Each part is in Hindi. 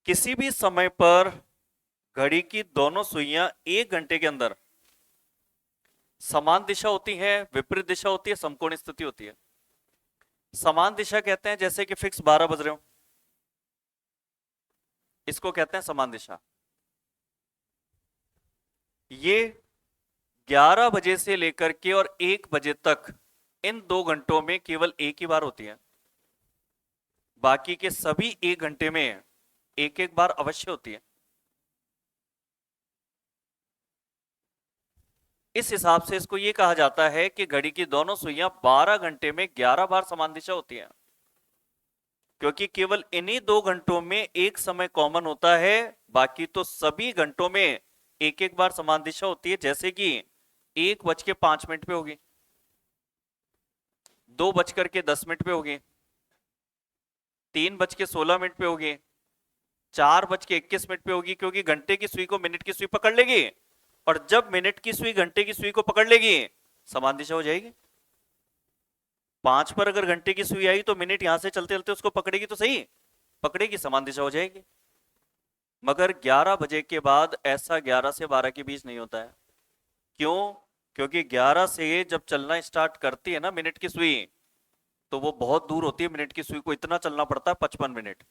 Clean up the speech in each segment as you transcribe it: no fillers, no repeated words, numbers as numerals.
किसी भी समय पर घड़ी की दोनों सुइयां 1 घंटे के अंदर समान दिशा होती है, विपरीत दिशा होती है, समकोण स्थिति होती है। समान दिशा कहते हैं जैसे कि फिक्स 12 बज रहे हो, इसको कहते हैं समान दिशा। ये 11 बजे से लेकर के और 1 बजे तक इन 2 घंटों में केवल एक ही बार होती है। बाकी के सभी 1 घंटे में एक एक बार अवश्य होती है। इस हिसाब से इसको यह कहा जाता है कि घड़ी की दोनों सुइयां 12 घंटे में 11 बार समान दिशा होती हैं, क्योंकि केवल इन्हीं 2 घंटों में एक समय कॉमन होता है। बाकी तो सभी घंटों में एक एक बार समान दिशा होती है। जैसे कि 1:05 पे होगी, 2:10 पे होगी, 3:16 पे होगी, 4:21 पे होगी, क्योंकि घंटे की सुई को मिनट की सुई पकड़ लेगी और जब मिनट की सुई घंटे की सुई को पकड़ लेगी समान दिशा हो जाएगी। 5 पर अगर घंटे की सुई आई तो मिनट यहां से चलते चलते उसको पकड़ेगी, तो सही पकड़ेगी, समान दिशा हो जाएगी। मगर 11 बजे के बाद ऐसा 11 से 12 के बीच नहीं होता है। क्यों? क्योंकि 11 से जब चलना स्टार्ट करती है ना मिनट की सुई, तो वो बहुत दूर होती है। मिनट की सुई को इतना चलना पड़ता है 55 मिनट,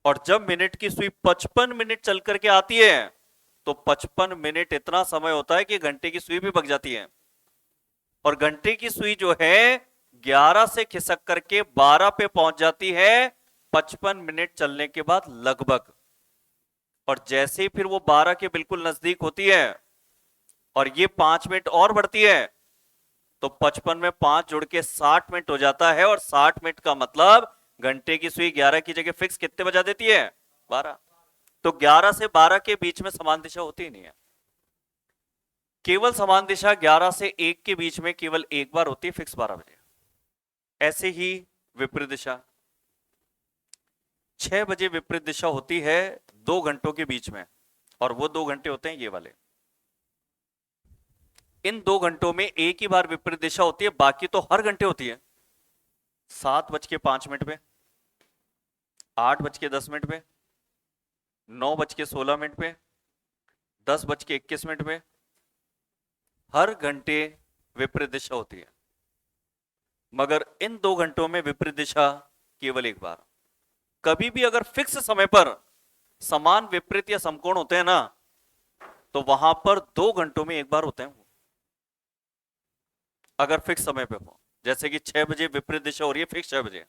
और जब मिनट की सुई 55 मिनट चल करके आती है तो 55 मिनट इतना समय होता है कि घंटे की सुई भी पक जाती है। और घंटे की सुई जो है 11 से खिसक करके 12 पे पहुंच जाती है 55 मिनट चलने के बाद लगभग। और जैसे ही फिर वो 12 के बिल्कुल नजदीक होती है और ये 5 मिनट और बढ़ती है तो 55 में 5 जुड़ के 60 मिनट हो जाता है। और 60 मिनट का मतलब घंटे की सुई 11 की जगह फिक्स कितने बजा देती है? 12। तो 11 से 12 के बीच में समान दिशा होती ही नहीं है। केवल समान दिशा 11 से 1 के बीच में केवल एक बार होती है, फिक्स 12 बजे। ऐसे ही विपरीत दिशा 6 बजे विपरीत दिशा होती है 2 घंटों के बीच में, और वो 2 घंटे होते हैं ये वाले। इन 2 घंटों में एक ही बार विपरीत दिशा होती है, बाकी तो हर घंटे होती है। 7:05 पे, 8:10 पे, 9:16 पे, 10:21 पे, हर घंटे विपरीत दिशा होती है। मगर इन 2 घंटों में विपरीत दिशा केवल एक बार। कभी भी अगर फिक्स समय पर समान विपरीत या समकोण होते हैं ना, तो वहां पर 2 घंटों में एक बार होते हैं। अगर फिक्स समय पे हो, जैसे कि 6 बजे विपरीत दिशा हो रही है फिक्स 6 बजे,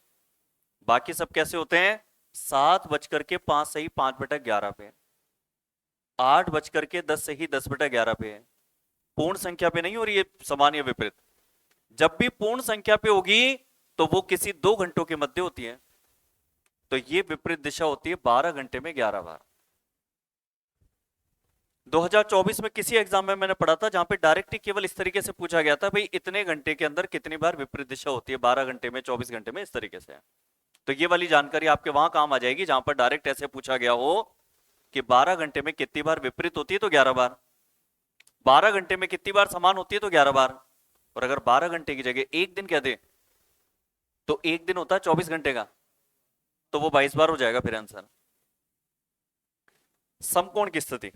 बाकी सब कैसे होते हैं? 7:05 से ही 5/11 पे, 8:10 से ही 10/11 पे है। पूर्ण संख्या पे नहीं हो रही है समान या विपरीत। जब भी पूर्ण संख्या पे होगी तो वो किसी 2 घंटों के मध्य होती है। तो ये विपरीत दिशा होती है 12 घंटे में 11 बार। 2024 में किसी एग्जाम में मैंने पढ़ा था जहां पे डायरेक्ट ही केवल इस तरीके से पूछा गया था, भाई इतने घंटे के अंदर कितनी बार विपरीत दिशा होती है, 12 घंटे में, 24 घंटे में, इस तरीके से। तो ये वाली जानकारी आपके वहां काम आ जाएगी जहां पर डायरेक्ट ऐसे पूछा गया हो कि 12 घंटे में कितनी बार विपरीत होती है, तो 11 बार। 12 घंटे में कितनी बार समान होती है, तो 11 बार। और अगर 12 घंटे की जगह एक दिन कह दे तो एक दिन होता है 24 घंटे का, तो वो 22 बार हो जाएगा फिर आंसर। समकोण की स्थिति,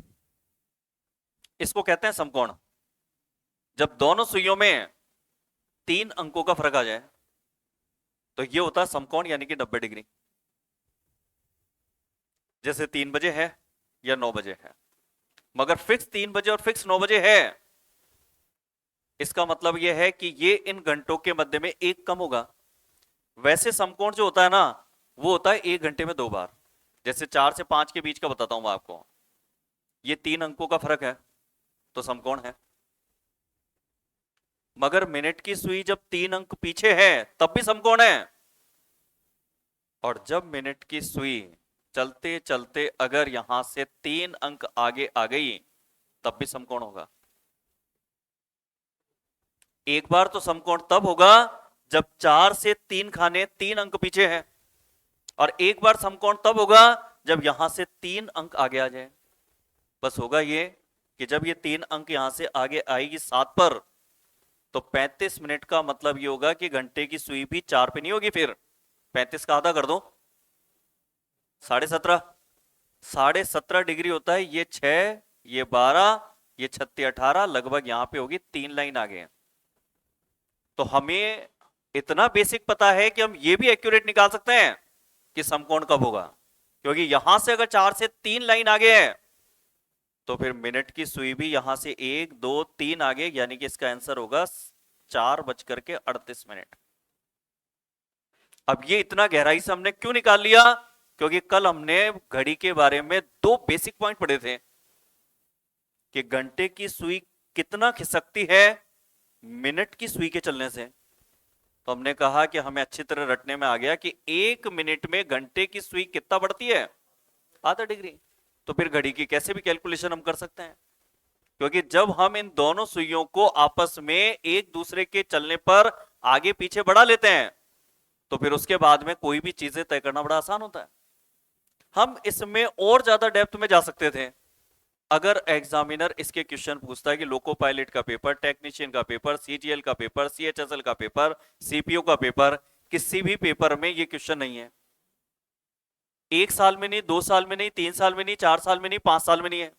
इसको कहते हैं समकोण। जब दोनों सुइयों में 3 अंकों का फर्क आ जाए तो ये होता है समकोण, यानी कि 90 डिग्री। जैसे 3 बजे है या 9 बजे है, मगर फिक्स 3 बजे और फिक्स 9 बजे है, इसका मतलब यह है कि ये इन घंटों के मध्य में एक कम होगा। वैसे समकोण जो होता है ना, वो होता है 1 घंटे में 2 बार। जैसे 4 से 5 के बीच का बताता हूं मैं आपको, ये 3 अंकों का फर्क है तो समकोण है। मगर मिनट की सुई जब 3 अंक पीछे है तब भी समकोण है। और जब मिनट की सुई चलते चलते अगर यहां से 3 अंक आगे आ गई तब भी समकोण होगा। एक बार तो समकोण तब होगा जब 4 से 3 खाने 3 अंक पीछे है, और एक बार समकोण तब होगा जब यहां से 3 अंक आगे आ जाए। बस होगा ये कि जब ये 3 अंक यहां से आगे आएगी 7 पर, तो 35 मिनट का मतलब ये होगा कि घंटे की सुई भी 4 पे नहीं होगी, फिर 35 का आधा कर दो, 17.5, 17.5 डिग्री होता है। ये 6, ये 12, ये 36 18, लगभग यहां पे होगी 3 लाइन आगे है। तो हमें इतना बेसिक पता है कि हम ये भी एक्यूरेट निकाल सकते हैं कि समकोण कब होगा, क्योंकि यहां से अगर 4 से 3 लाइन आगे है तो फिर मिनट की सुई भी यहां से 1 2 3 आगे, यानी कि इसका आंसर होगा 4:38। अब ये इतना गहराई से हमने क्यों निकाल लिया? क्योंकि कल हमने घड़ी के बारे में 2 बेसिक पॉइंट पढ़े थे कि घंटे की सुई कितना खिसकती है मिनट की सुई के चलने से। तो हमने कहा कि हमें अच्छी तरह रटने में आ गया कि 1 मिनट में घंटे की सुई कितना बढ़ती है, आधा डिग्री। तो फिर घड़ी की कैसे भी कैलकुलेशन हम कर सकते हैं, क्योंकि जब हम इन दोनों सुइयों को आपस में एक दूसरे के चलने पर आगे पीछे बढ़ा लेते हैं तो फिर उसके बाद में कोई भी चीजें तय करना बड़ा आसान होता है। हम इसमें और ज्यादा डेप्थ में जा सकते थे अगर एग्जामिनर इसके क्वेश्चन पूछता है कि लोको पायलट का पेपर, टेक्नीशियन का पेपर, सीजीएल का पेपर, सीएचएसएल का पेपर, सीपीओ का पेपर, किसी भी पेपर में ये क्वेश्चन नहीं है। 1 साल में नहीं, 2 साल में नहीं, 3 साल में नहीं, 4 साल में नहीं, 5 साल में नहीं है।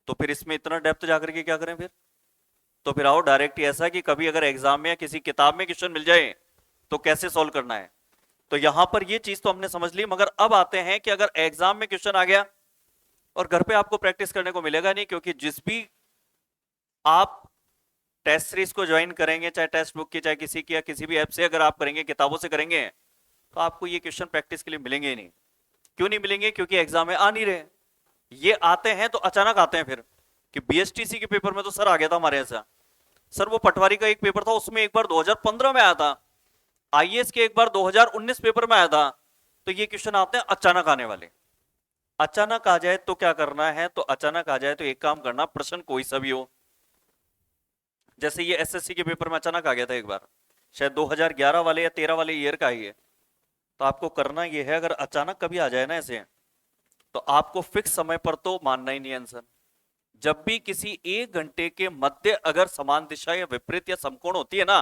तो फिर इसमें इतना डेप्थ जाकर के क्या करें फिर? तो फिर आओ डायरेक्ट ऐसा कि कभी अगर एग्जाम में या किसी किताब में क्वेश्चन मिल जाए तो कैसे सॉल्व करना है। तो यहां पर ये चीज तो हमने समझ ली, मगर अब आते हैं कि अगर एग्जाम में क्वेश्चन आ गया और घर पे आपको प्रैक्टिस करने को मिलेगा नहीं, क्योंकि जिस भी आप टेस्ट सीरीज को ज्वाइन करेंगे, चाहे टेस्ट बुक की, चाहे किसी की, या किसी भी ऐप से अगर आप करेंगे, किताबों से करेंगे, तो आपको ये क्वेश्चन प्रैक्टिस के लिए मिलेंगे ही नहीं। क्यों नहीं मिलेंगे? क्योंकि एग्जाम में आ नहीं रहे। ये आते हैं तो अचानक आते हैं फिर कि बीएसटीसी के पेपर में तो सर आ गया था हमारे ऐसा। सर वो पटवारी का एक पेपर था, उसमें एक बार 2015 में आया था। आईएएस के एक बार 2019 पेपर में आया था। तो ये क्वेश्चन आते हैं अचानक आने वाले। अचानक आ जाए तो क्या करना है? तो अचानक आ जाए तो एक काम करना, प्रश्न कोई सा भी हो। जैसे ये एसएससी के पेपर में अचानक आ गया था एक बार, शायद 2011 वाले या 13 वाले ईयर का ही है। तो आपको करना ये है, अगर अचानक कभी आ जाए ना ऐसे, तो आपको फिक्स समय पर तो मानना ही नहीं आंसर। जब भी किसी 1 घंटे के मध्य अगर समान दिशा या विपरीत या समकोण होती है ना,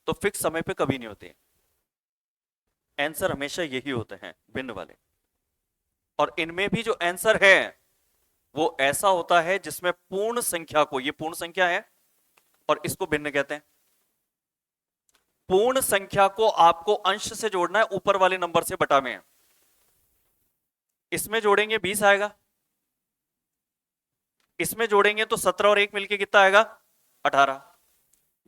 तो फिक्स समय पे कभी नहीं होती। आंसर हमेशा यही होते हैं, भिन्न वाले। और इनमें भी जो आंसर है वो ऐसा होता है जिसमें पूर्ण संख्या को, ये पूर्ण संख्या है और इसको भिन्न कहते हैं। पूर्ण संख्या को आपको अंश से जोड़ना है, ऊपर वाले नंबर से बटा में। इसमें जोड़ेंगे 20 आएगा, इसमें जोड़ेंगे तो 17 और 1 मिलके कितना आएगा? 18।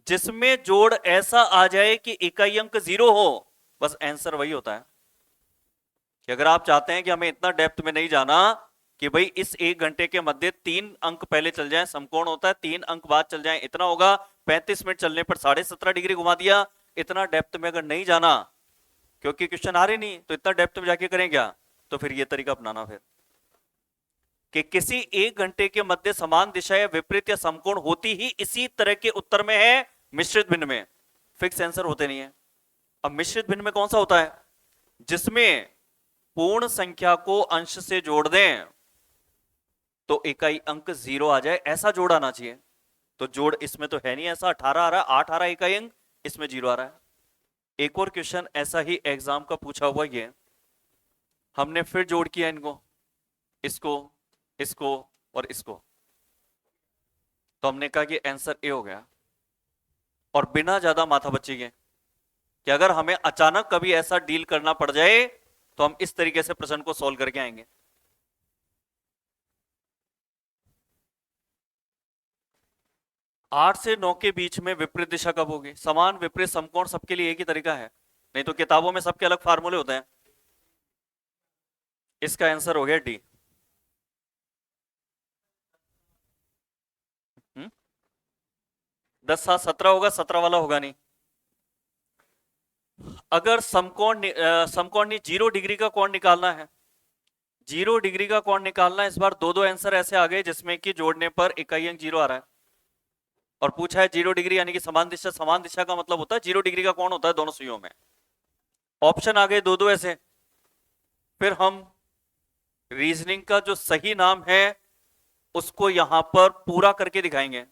जिसमें जोड़ ऐसा आ जाए कि इकाई अंक 0 हो, बस आंसर वही होता है। कि अगर आप चाहते हैं कि हमें इतना डेप्थ में नहीं जाना कि भाई इस 1 घंटे के मध्य 3 अंक पहले चल जाएं, समकोण होता है, 3 अंक बाद चल जाएं, इतना होगा। 35 मिनट चलने पर 17.5 डिग्री घुमा दिया। इतना डेप्थ में अगर नहीं जाना, क्योंकि क्वेश्चन आ रहे नहीं, तो इतना डेप्थ में जाके करें क्या? तो फिर ये तरीका अपनाना फिर कि किसी 1 घंटे के मध्य समान दिशा या विपरीत या समकोण होती ही इसी तरह के उत्तर में है, मिश्रित भिन्न में फिक्स आंसर होते नहीं है। अब मिश्रित भिन्न में कौन सा होता है? जिसमें पूर्ण संख्या को अंश से जोड़ दें तो इकाई अंक 0 आ जाए, ऐसा जोड़ आना चाहिए। तो जोड़ इसमें तो है नहीं ऐसा। 18 आ रहा है, 8 आ रहा है इकाई अंक, इसमें 0 आ रहा है। एक और क्वेश्चन ऐसा ही एग्जाम का पूछा हुआ, ये हमने फिर जोड़ किया इनको, इसको, इसको और इसको। तो हमने कहा कि आंसर ए हो गया। और बिना ज्यादा माथापच्ची के कि अगर हमें अचानक कभी ऐसा डील करना पड़ जाए तो हम इस तरीके से प्रश्न को सॉल्व करके आएंगे। 8 से 9 के बीच में विपरीत दिशा कब होगी? समान विपरीत समकोण सबके लिए एक ही तरीका है, नहीं तो किताबों में सबके अलग फार्मूले होते हैं। इसका आंसर हो गया डी। 10 7 17 होगा, 17 वाला होगा नहीं। अगर समकोण समकोण नहीं, 0 डिग्री का कोण निकालना है, 0 डिग्री का कोण निकालना है। इस बार दो आंसर ऐसे आ गए जिसमें कि जोड़ने पर इकाई अंक 0 आ रहा है। और पूछा है 0 डिग्री यानी कि समान दिशा। समान दिशा का मतलब होता है 0 डिग्री का कोण होता है दोनों सुइयों में। ऑप्शन आ गए दो ऐसे। फिर हम रीजनिंग का जो सही नाम है उसको यहां पर पूरा करके दिखाएंगे।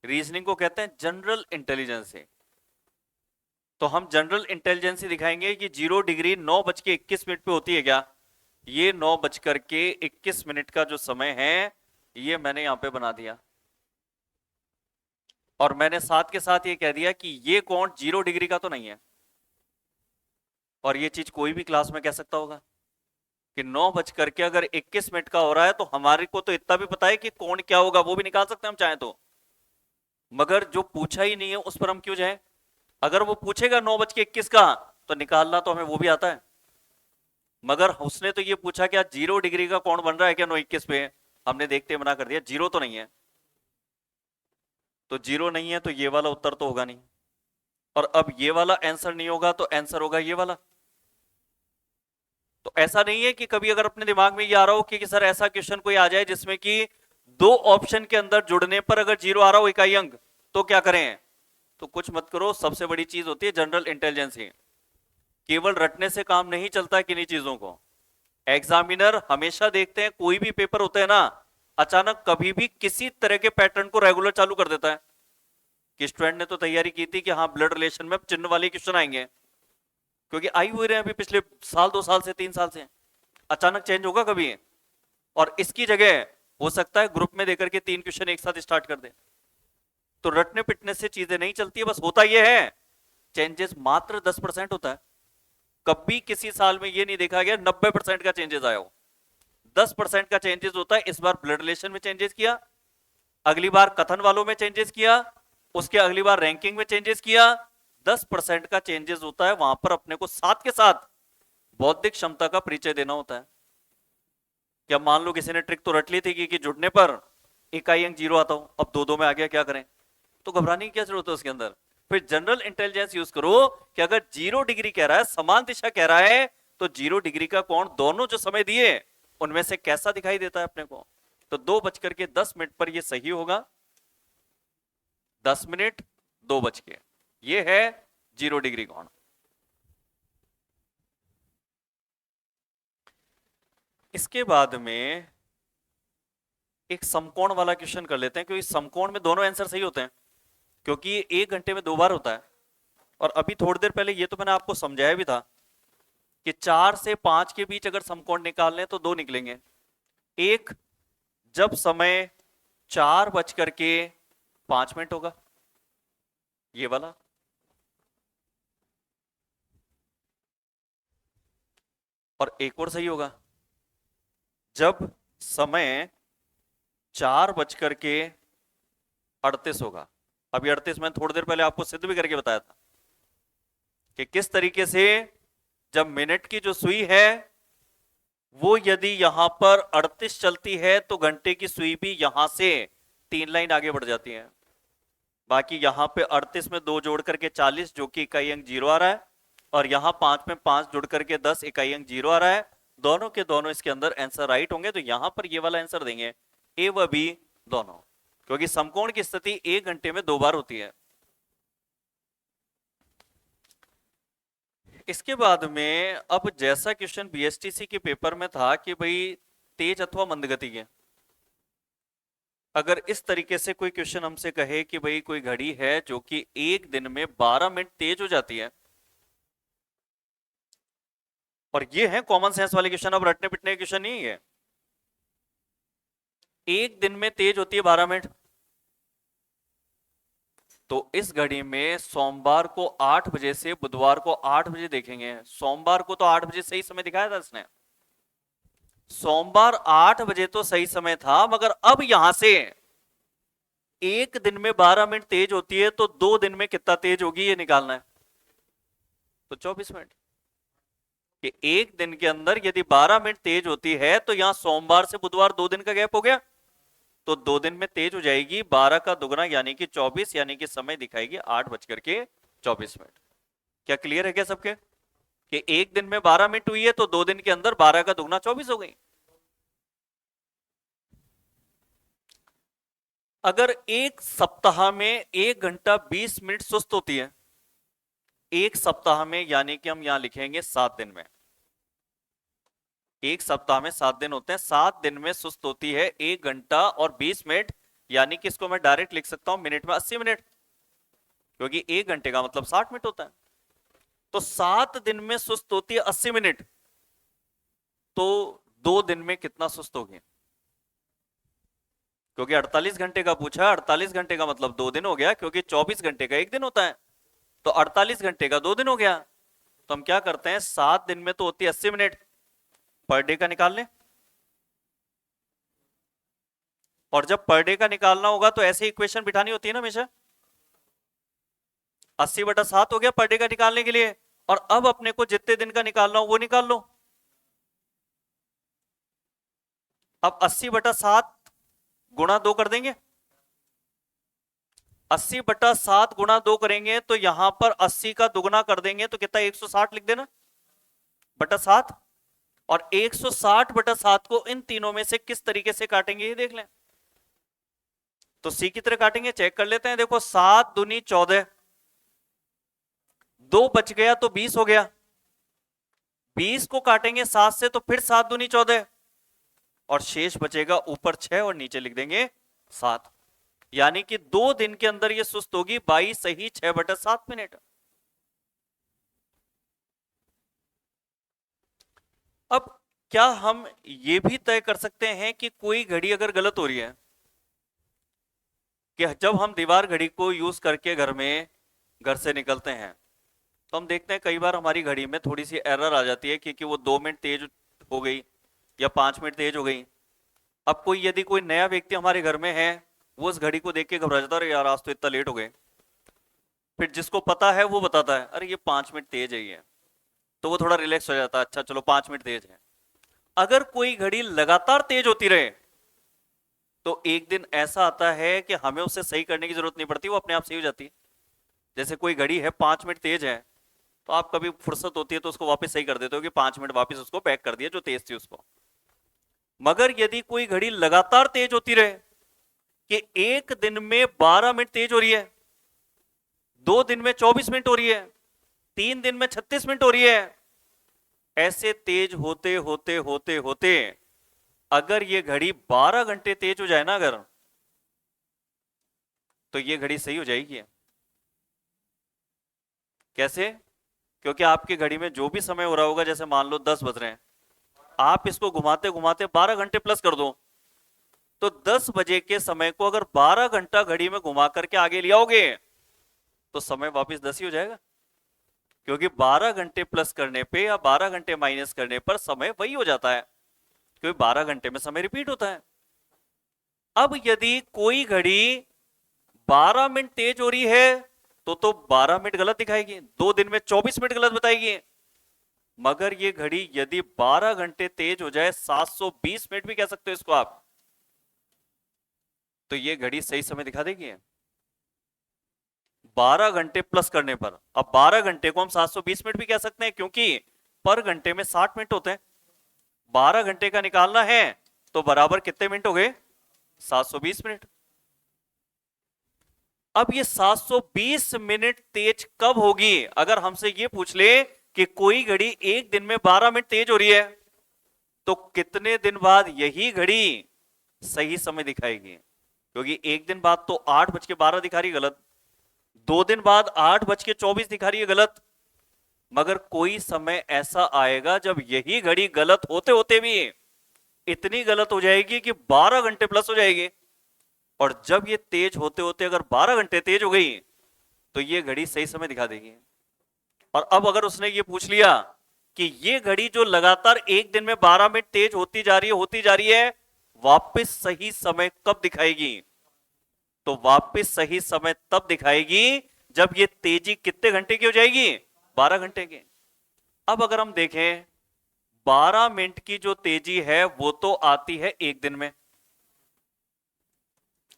रीजनिंग को कहते हैं जनरल इंटेलिजेंस। तो हम जनरल इंटेलिजेंस दिखाएंगे कि 0 डिग्री 9:21 पे होती है क्या? ये 9:21 का जो समय है ये मैंने यहां पे बना दिया, और मैंने साथ के साथ ये कह दिया कि ये कोण 0 डिग्री का तो नहीं है। और ये चीज कोई भी क्लास में कह सकता होगा कि 9:21 का हो रहा है, तो हमारे को तो इतना भी पता है कि कोण क्या होगा, वो भी निकाल सकते हैं हम चाहे तो। मगर जो पूछा ही नहीं है उस पर हम क्यों जाए? अगर वो पूछेगा 9:21 का, तो निकालना तो हमें वो भी आता है। मगर उसने तो ये पूछा क्या 0 डिग्री का कोण बन रहा है क्या 9:21 पे? हमने देखते मना कर दिया, जीरो तो नहीं है। तो जीरो नहीं है तो ये वाला उत्तर तो होगा नहीं, और अब ये वाला आंसर नहीं होगा तो आंसर होगा ये वाला। तो ऐसा नहीं है कि कभी अगर अपने दिमाग में ये आ रहा हो कि सर ऐसा क्वेश्चन कोई आ जाए जिसमें कि दो ऑप्शन के अंदर जुड़ने पर अगर जीरो आ रहा हो इकाई अंक, तो क्या करें? तो कुछ मत करो, सबसे बड़ी चीज होती है जनरल इंटेलिजेंस ही। केवल रटने से काम नहीं चलता है किन्हीं चीजों को। एग्जामिनर हमेशा देखते हैं, कोई भी पेपर होता है ना, अचानक कभी भी किसी तरह के पैटर्न को रेगुलर चालू कर देता है कि स्टूडेंट ने तो तैयारी की थी कि हाँ ब्लड रिलेशन में चिन्ह वाले क्वेश्चन आएंगे, क्योंकि आई हुए रहे अभी पिछले साल 2 साल से 3 साल से, अचानक चेंज होगा कभी? और इसकी जगह हो सकता है ग्रुप में देकर के 3 क्वेश्चन एक साथ स्टार्ट कर दे। तो रटने पिटने से चीजें नहीं चलती है। बस होता यह है चेंजेस मात्र 10% होता है। कभी किसी साल में यह नहीं देखा गया 90% का चेंजेस आया हो। 10% का चेंजेस होता है। इस बार ब्लड रिलेशन में चेंजेस किया, अगली बार कथन वालों में चेंजेस किया, उसके अगली बार रैंकिंग में चेंजेस किया। 10% का चेंजेस होता है, वहां पर अपने को साथ के साथ बौद्धिक क्षमता का परिचय देना होता है। क्या मान लो किसी ने ट्रिक तो रट ली थी कि जुड़ने पर इकाई अंक जीरो आता हो, अब दो दो में आ गया, क्या करें? तो घबराने की क्या जरूरत है उसके अंदर? फिर जनरल इंटेलिजेंस यूज करो कि अगर 0 डिग्री कह रहा है, समान दिशा कह रहा है, तो 0 डिग्री का कोण दोनों जो समय दिए उनमें से कैसा दिखाई देता है अपने को? तो 2:10 पर यह सही होगा। 10 मिनट 2 बज के, ये है 0 डिग्री कोण। इसके बाद में एक समकोण वाला क्वेश्चन कर लेते हैं, क्योंकि समकोण में दोनों आंसर सही होते हैं, क्योंकि ये 1 घंटे में 2 बार होता है। और अभी थोड़ी देर पहले ये तो मैंने आपको समझाया भी था कि 4 से 5 के बीच अगर समकोण निकालने तो 2 निकलेंगे। एक जब समय 4:05 होगा, ये वाला। और एक और सही होगा जब समय 4:38 होगा। अभी 38 मैंने थोड़ी देर पहले आपको सिद्ध भी करके बताया था कि किस तरीके से जब मिनट की जो सुई है वो यदि यहां पर 38 चलती है तो घंटे की सुई भी यहां से 3 लाइन आगे बढ़ जाती है। बाकी यहां पे 38 में 2 जोड़ करके 40, जो कि इकाई अंक 0 आ रहा है, और यहां 5 में 5 जोड़ करके 10, इकाई अंक 0 आ रहा है। दोनों के दोनों इसके अंदर आंसर राइट होंगे, तो यहां पर ये वाला आंसर देंगे, ए व बी दोनों, क्योंकि समकोण की स्थिति 1 घंटे में 2 बार होती है। इसके बाद में अब जैसा क्वेश्चन बीएसटीसी के पेपर में था कि भाई तेज अथवा मंद गति के, अगर इस तरीके से कोई क्वेश्चन हमसे कहे कि भाई कोई घड़ी है जो कि 1 दिन में 12 मिनट तेज हो जाती है, और ये है कॉमन सेंस वाले क्वेश्चन, अब रटने पिटने के क्वेश्चन नहीं है। 1 दिन में तेज होती है 12 मिनट, तो इस घड़ी में सोमवार को 8 बजे से बुधवार को 8 बजे देखेंगे। सोमवार को तो 8 बजे सही समय दिखाया था इसने, सोमवार 8 बजे तो सही समय था, मगर अब यहां से 1 दिन में 12 मिनट तेज होती है, तो 2 दिन में कितना तेज होगी ये निकालना है। तो 24 मिनट कि 1 दिन के अंदर यदि 12 मिनट तेज होती है, तो यहां सोमवार से बुधवार 2 दिन का गैप हो गया, तो 2 दिन में तेज हो जाएगी 12 का दुगना यानी कि 24, यानी कि समय दिखाएगी 8:24। क्या क्लियर है क्या सबके कि 1 दिन में 12 मिनट हुई है, तो 2 दिन के अंदर 12 का दुगना 24 हो गई। अगर एक सप्ताह में 1 घंटा 20 मिनट सुस्त होती है, एक सप्ताह में, यानी कि हम यहां लिखेंगे 7 दिन में, एक सप्ताह में 7 दिन होते हैं, 7 दिन में सुस्त होती है 1 घंटा और 20 मिनट, यानी कि इसको मैं डायरेक्ट लिख सकता हूं मिनट में 80 मिनट, क्योंकि 1 घंटे का मतलब 60 मिनट होता है। तो 7 दिन में सुस्त होती है 80 मिनट, तो 2 दिन में कितना सुस्त होगी? क्योंकि 48 घंटे का पूछा, 48 घंटे का मतलब 2 दिन हो गया, क्योंकि 24 घंटे का 1 दिन होता है, तो 48 घंटे का 2 दिन हो गया। तो हम क्या करते हैं, 7 दिन में तो होती है 80 मिनट, पर डे का निकाल लें। और जब पर डे का निकालना होगा तो ऐसे इक्वेशन बिठानी होती है ना हमेशा। 80/7 हो गया पर डे का निकालने के लिए, और अब अपने को जितने दिन का निकालना हो वो निकाल लो। अब 80/7 गुणा 2 कर देंगे। 80/7 गुणा 2 करेंगे तो यहां पर 80 का दुगना कर देंगे तो कितना, 160 लिख देना बटा 7। और 160/7 को इन तीनों में से किस तरीके से काटेंगे ये देख लें। तो सी की तरह काटेंगे, चेक कर लेते हैं। देखो 7 दूनी 14, 2 बच गया तो 20 हो गया। 20 को काटेंगे 7 से तो फिर 7 दूनी 14, और शेष बचेगा ऊपर 6 और नीचे लिख देंगे 7। यानी कि 2 दिन के अंदर ये सुस्त होगी 22 सही 6/7 मिनट। अब क्या हम ये भी तय कर सकते हैं कि कोई घड़ी अगर गलत हो रही है, कि जब हम दीवार घड़ी को यूज करके घर से निकलते हैं तो हम देखते हैं कई बार हमारी घड़ी में थोड़ी सी एरर आ जाती है, क्योंकि वो 2 मिनट तेज हो गई या 5 मिनट तेज हो गई। अब यदि कोई नया व्यक्ति हमारे घर में है, वो उस घड़ी को देख के घबरा जाता है, अरे यार आज तो इतना लेट हो गए। फिर जिसको पता है वो बताता है, अरे ये 5 मिनट तेज है ये, तो वो थोड़ा रिलैक्स हो जाता है, अच्छा चलो 5 मिनट तेज है। अगर कोई घड़ी लगातार तेज होती रहे तो एक दिन ऐसा आता है कि हमें उसे सही करने की जरूरत नहीं पड़ती, वो अपने आप सही हो जाती है। जैसे कोई घड़ी है 5 मिनट तेज है, तो आप कभी फुर्सत होती है तो उसको वापस सही कर देते हो कि 5 मिनट वापस उसको बैक कर दिया जो तेज थी उसको। मगर यदि कोई घड़ी लगातार तेज होती रहे, कि एक दिन में 12 मिनट तेज हो रही है, 2 दिन में 24 मिनट हो रही है, 3 दिन में 36 मिनट हो रही है, ऐसे तेज होते होते होते होते अगर ये घड़ी 12 घंटे तेज हो जाए ना अगर, तो ये घड़ी सही हो जाएगी। कैसे? क्योंकि आपकी घड़ी में जो भी समय हो रहा होगा, जैसे मान लो 10 बज रहे हैं, आप इसको घुमाते घुमाते 12 घंटे प्लस कर दो, तो 10 बजे के समय को अगर 12 घंटा घड़ी में घुमा करके आगे ले आओगे तो समय वापस 10 ही हो जाएगा। क्योंकि 12 घंटे प्लस करने पे या 12 घंटे माइनस करने पर समय वही हो जाता है, क्योंकि 12 घंटे में समय रिपीट होता है। अब यदि कोई घड़ी 12 मिनट तेज हो रही है तो 12 मिनट गलत दिखाएगी, 2 दिन में 24 मिनट गलत बताएगी। मगर ये घड़ी यदि 12 घंटे तेज हो जाए, 720 मिनट भी कह सकते हो इसको आप, तो ये घड़ी सही समय दिखा देगी 12 घंटे प्लस करने पर। अब 12 घंटे को हम 720 मिनट भी कह सकते हैं, क्योंकि पर घंटे में 60 मिनट होते हैं। 12 घंटे का निकालना है तो बराबर कितने मिनट हो गए, 720 मिनट। अब ये 720 मिनट तेज कब होगी? अगर हमसे ये पूछ ले कि कोई घड़ी एक दिन में 12 मिनट तेज हो रही है, तो कितने दिन बाद यही घड़ी सही समय दिखाएगी? क्योंकि एक दिन बाद तो 8:12 दिखा रही गलत, 2 दिन बाद 8:24 दिखा रही है गलत। मगर कोई समय ऐसा आएगा जब यही घड़ी गलत होते होते भी इतनी गलत हो जाएगी कि 12 घंटे प्लस हो जाएगी। और जब ये तेज होते होते अगर 12 घंटे तेज हो गई तो ये घड़ी सही समय दिखा देगी। और अब अगर उसने ये पूछ लिया कि ये घड़ी जो लगातार एक दिन में 12 मिनट तेज होती जा रही है, वापस सही समय कब दिखाएगी? तो वापस सही समय तब दिखाएगी जब ये तेजी कितने घंटे की हो जाएगी, 12 घंटे की। अब अगर हम देखें 12 मिनट की जो तेजी है वो तो आती है एक दिन में,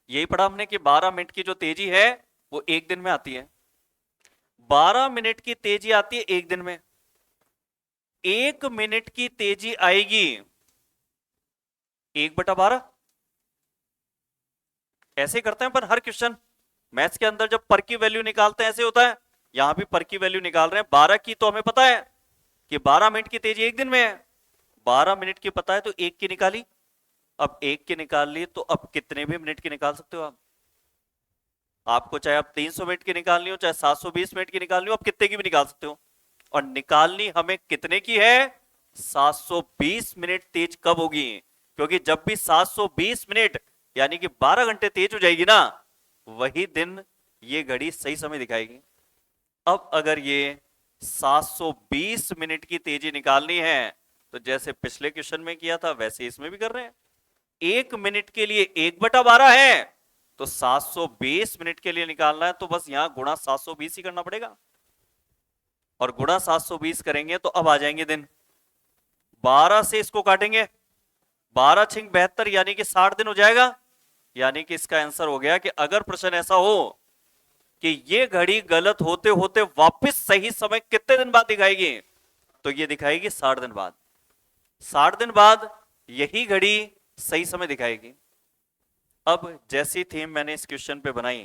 यही पढ़ा हमने कि 12 मिनट की जो तेजी है वो एक दिन में आती है। 12 मिनट की तेजी आती है एक दिन में। 1 मिनट की तेजी आएगी 1/12। ऐसे करते हैं पर हर क्वेश्चन मैथ्स के अंदर जब पर की वैल्यू निकालते हैं ऐसे होता है। यहां भी पर की वैल्यू निकाल रहे हैं, 12 की तो हमें पता है कि 12 मिनट की तेजी एक दिन में है, 12 मिनट की पता है तो एक की निकाली। अब एक की निकाल ली तो अब कितने भी मिनट की निकाल सकते हो आप। आपको चाहे आप 300 मिनट की निकालनी हो, चाहे 720 मिनट की निकालनी हो, आप कितने की भी निकाल सकते हो। और निकालनी हमें कितने की है, 720 मिनट तेज कब होगी? क्योंकि जब भी 720 मिनट यानी कि 12 घंटे तेज हो जाएगी ना, वही दिन ये घड़ी सही समय दिखाएगी। अब अगर ये 720 मिनट की तेजी निकालनी है तो जैसे पिछले क्वेश्चन में किया था वैसे इसमें भी कर रहे हैं। 1 मिनट के लिए 1/12 है, तो 720 मिनट के लिए निकालना है तो बस यहां गुणा 720 ही करना पड़ेगा, और गुणा 720 करेंगे तो अब आ जाएंगे दिन। 12 से इसको काटेंगे, 12 छिंग 72 यानी कि 60 दिन हो जाएगा। यानी कि इसका आंसर हो गया कि अगर प्रश्न ऐसा हो कि ये घड़ी गलत होते होते वापस सही समय कितने दिन बाद दिखाएगी, तो ये दिखाएगी 60 दिन बाद। 60 दिन बाद यही घड़ी सही समय दिखाएगी। अब जैसी थीम मैंने इस क्वेश्चन पे बनाई